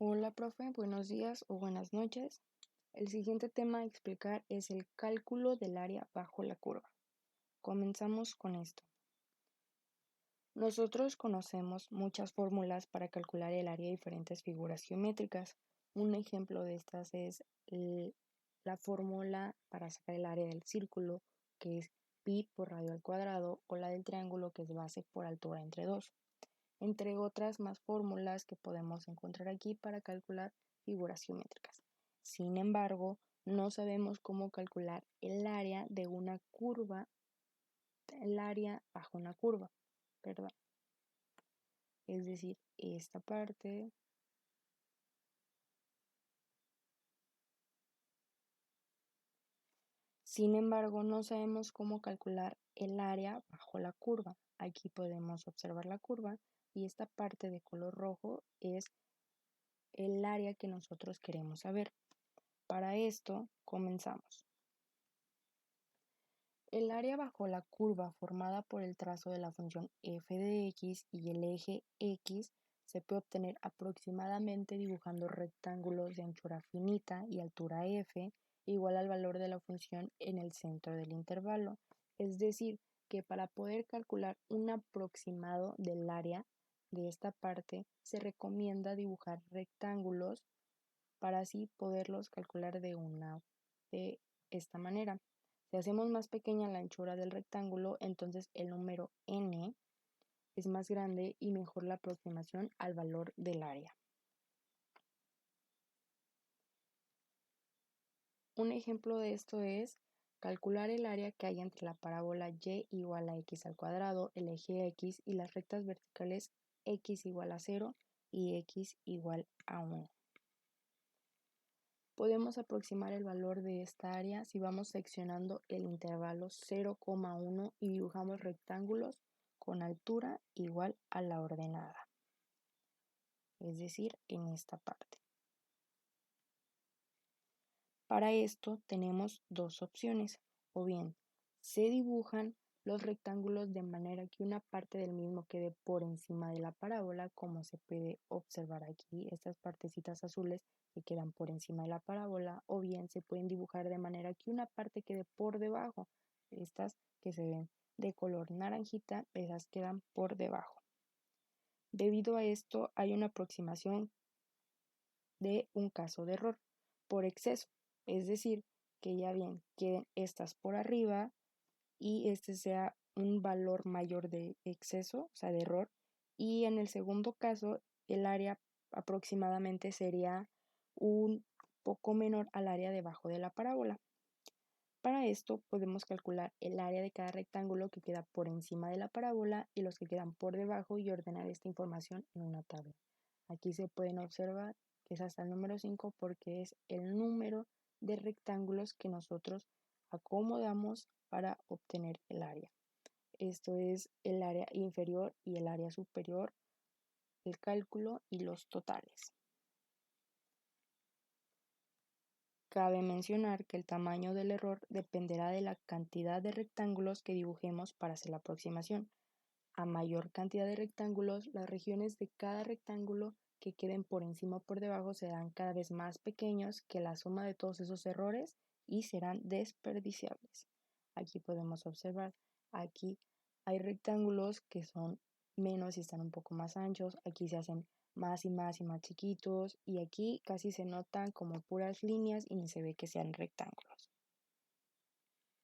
Hola, profe, buenos días o buenas noches. El siguiente tema a explicar es el cálculo del área bajo la curva. Comenzamos con esto. Nosotros conocemos muchas fórmulas para calcular el área de diferentes figuras geométricas. Un ejemplo de estas es la fórmula para sacar el área del círculo, que es pi por radio al cuadrado, o la del triángulo, que es base por altura entre 2, entre otras más fórmulas que podemos encontrar aquí para calcular figuras geométricas. Sin embargo, no sabemos cómo calcular el área de una curva, el área bajo una curva, perdón. Es decir, esta parte. Sin embargo, no sabemos cómo calcular el área bajo la curva. Aquí podemos observar la curva y esta parte de color rojo es el área que nosotros queremos saber. Para esto, comenzamos. El área bajo la curva formada por el trazo de la función f de x y el eje x se puede obtener aproximadamente dibujando rectángulos de anchura finita y altura f igual al valor de la función en el centro del intervalo. Es decir, que para poder calcular un aproximado del área de esta parte se recomienda dibujar rectángulos para así poderlos calcular de esta manera. Si hacemos más pequeña la anchura del rectángulo, entonces el número n es más grande y mejor la aproximación al valor del área. Un ejemplo de esto es calcular el área que hay entre la parábola y igual a x al cuadrado, el eje x y las rectas verticales x igual a 0 y x igual a 1. Podemos aproximar el valor de esta área si vamos seccionando el intervalo 0,1 y dibujamos rectángulos con altura igual a la ordenada, es decir, en esta parte. Para esto tenemos dos opciones, o bien se dibujan los rectángulos de manera que una parte del mismo quede por encima de la parábola, como se puede observar aquí, estas partecitas azules que quedan por encima de la parábola, o bien se pueden dibujar de manera que una parte quede por debajo, estas que se ven de color naranjita, esas quedan por debajo. Debido a esto hay una aproximación de un caso de error por exceso, es decir, que ya bien queden estas por arriba y este sea un valor mayor de exceso, o sea, de error, y en el segundo caso el área aproximadamente sería un poco menor al área debajo de la parábola. Para esto podemos calcular el área de cada rectángulo que queda por encima de la parábola y los que quedan por debajo y ordenar esta información en una tabla. Aquí se pueden observar que es hasta el número 5 porque es el número de rectángulos que nosotros acomodamos para obtener el área. Esto es el área inferior y el área superior, el cálculo y los totales. Cabe mencionar que el tamaño del error dependerá de la cantidad de rectángulos que dibujemos para hacer la aproximación. A mayor cantidad de rectángulos, las regiones de cada rectángulo que queden por encima o por debajo serán cada vez más pequeños que la suma de todos esos errores y serán desperdiciables. Aquí podemos observar, aquí hay rectángulos que son menos y están un poco más anchos, aquí se hacen más y más y más chiquitos y aquí casi se notan como puras líneas y ni se ve que sean rectángulos.